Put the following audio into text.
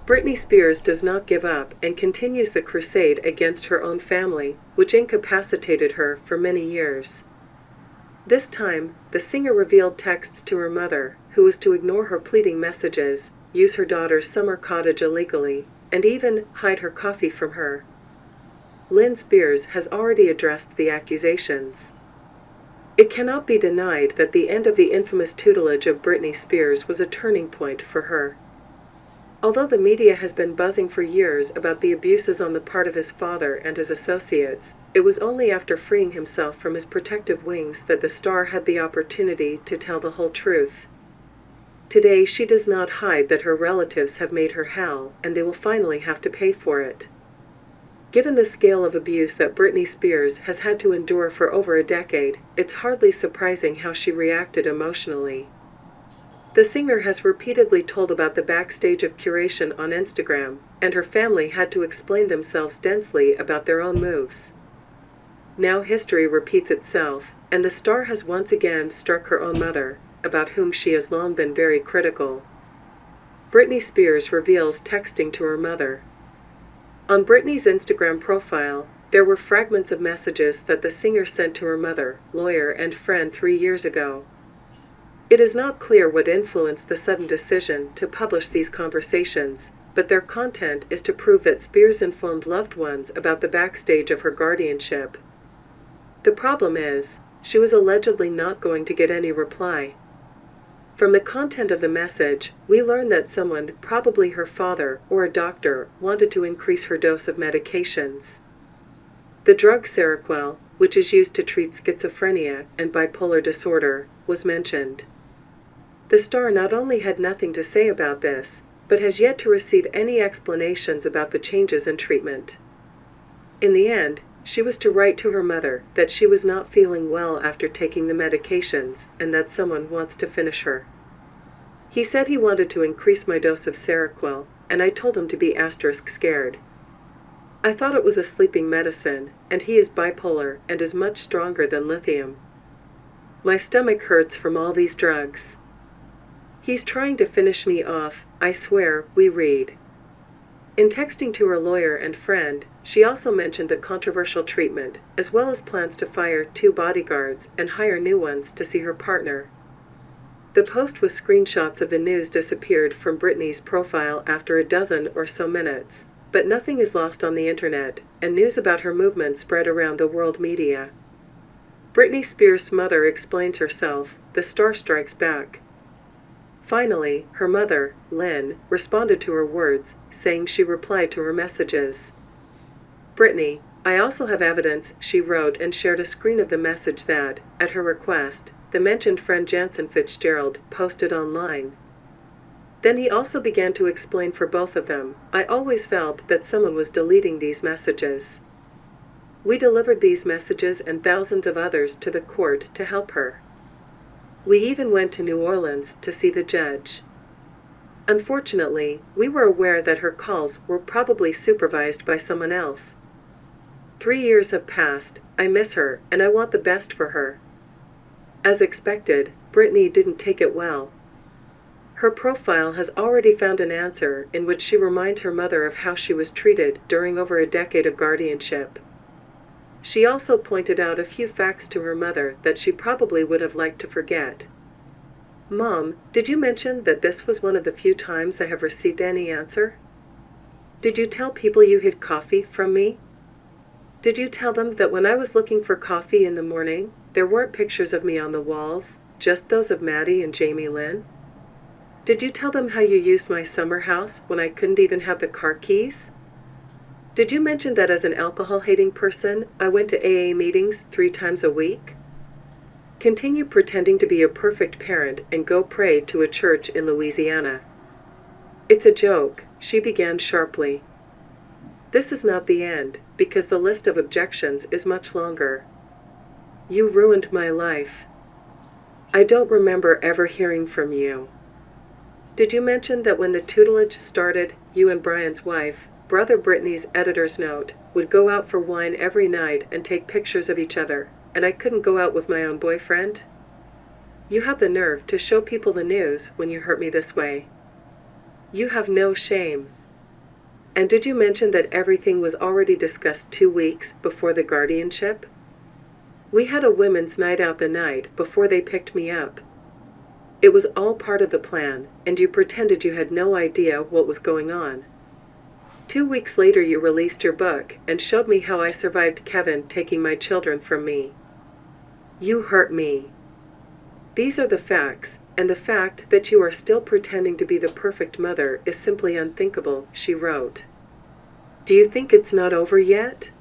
Britney Spears does not give up and continues the crusade against her own family, which incapacitated her for many years. This time, the singer revealed texts to her mother, who was to ignore her pleading messages, use her daughter's summer cottage illegally, and even hide her coffee from her. Lynn Spears has already addressed the accusations. It cannot be denied that the end of the infamous tutelage of Britney Spears was a turning point for her. Although the media has been buzzing for years about the abuses on the part of his father and his associates, it was only after freeing himself from his protective wings that the star had the opportunity to tell the whole truth. Today she does not hide that her relatives have made her hell, and they will finally have to pay for it. Given the scale of abuse that Britney Spears has had to endure for over a decade, it's hardly surprising how she reacted emotionally. The singer has repeatedly told about the backstage of curation on Instagram, and her family had to explain themselves densely about their own moves. Now history repeats itself, and the star has once again struck her own mother, about whom she has long been very critical. Britney Spears reveals texting to her mother. On Britney's Instagram profile, there were fragments of messages that the singer sent to her mother, lawyer, and friend 3 years ago. It is not clear what influenced the sudden decision to publish these conversations, but their content is to prove that Spears informed loved ones about the backstage of her guardianship. The problem is, she was allegedly not going to get any reply. From the content of the message, we learn that someone, probably her father or a doctor, wanted to increase her dose of medications. The drug Seroquel, which is used to treat schizophrenia and bipolar disorder, was mentioned. The star not only had nothing to say about this, but has yet to receive any explanations about the changes in treatment. In the end, she was to write to her mother that she was not feeling well after taking the medications and that someone wants to finish her. He said he wanted to increase my dose of Seroquel, and I told him to be *scared. I thought it was a sleeping medicine, and he is bipolar and is much stronger than lithium. My stomach hurts from all these drugs. He's trying to finish me off, I swear, we read. In texting to her lawyer and friend, she also mentioned the controversial treatment, as well as plans to fire 2 bodyguards and hire new ones to see her partner. The post with screenshots of the news disappeared from Britney's profile after a dozen or so minutes, but nothing is lost on the internet, and news about her movement spread around the world media. Britney Spears' mother explains herself, the star strikes back. Finally, her mother, Lynn, responded to her words, saying she replied to her messages. Britney, I also have evidence, she wrote and shared a screen of the message that, at her request, the mentioned friend Jansen Fitzgerald posted online. Then he also began to explain for both of them, I always felt that someone was deleting these messages. We delivered these messages and thousands of others to the court to help her. We even went to New Orleans to see the judge. Unfortunately, we were aware that her calls were probably supervised by someone else. 3 years have passed, I miss her, and I want the best for her. As expected, Britney didn't take it well. Her profile has already found an answer in which she reminds her mother of how she was treated during over a decade of guardianship. She also pointed out a few facts to her mother that she probably would have liked to forget. Mom, did you mention that this was one of the few times I have received any answer? Did you tell people you hid coffee from me? Did you tell them that when I was looking for coffee in the morning, there weren't pictures of me on the walls, just those of Maddie and Jamie Lynn? Did you tell them how you used my summer house when I couldn't even have the car keys? Did you mention that as an alcohol-hating person, I went to AA meetings 3 times a week? Continue pretending to be a perfect parent and go pray to a church in Louisiana. It's a joke, she began sharply. This is not the end, because the list of objections is much longer. You ruined my life. I don't remember ever hearing from you. Did you mention that when the tutelage started, you and Brian's wife, Brother Britney's editor's note, would go out for wine every night and take pictures of each other, and I couldn't go out with my own boyfriend? You have the nerve to show people the news when you hurt me this way. You have no shame. And did you mention that everything was already discussed 2 weeks before the guardianship? We had a women's night out the night before they picked me up. It was all part of the plan, and you pretended you had no idea what was going on. 2 weeks later you released your book and showed me how I survived Kevin taking my children from me. You hurt me. These are the facts, and the fact that you are still pretending to be the perfect mother is simply unthinkable, she wrote. Do you think it's not over yet?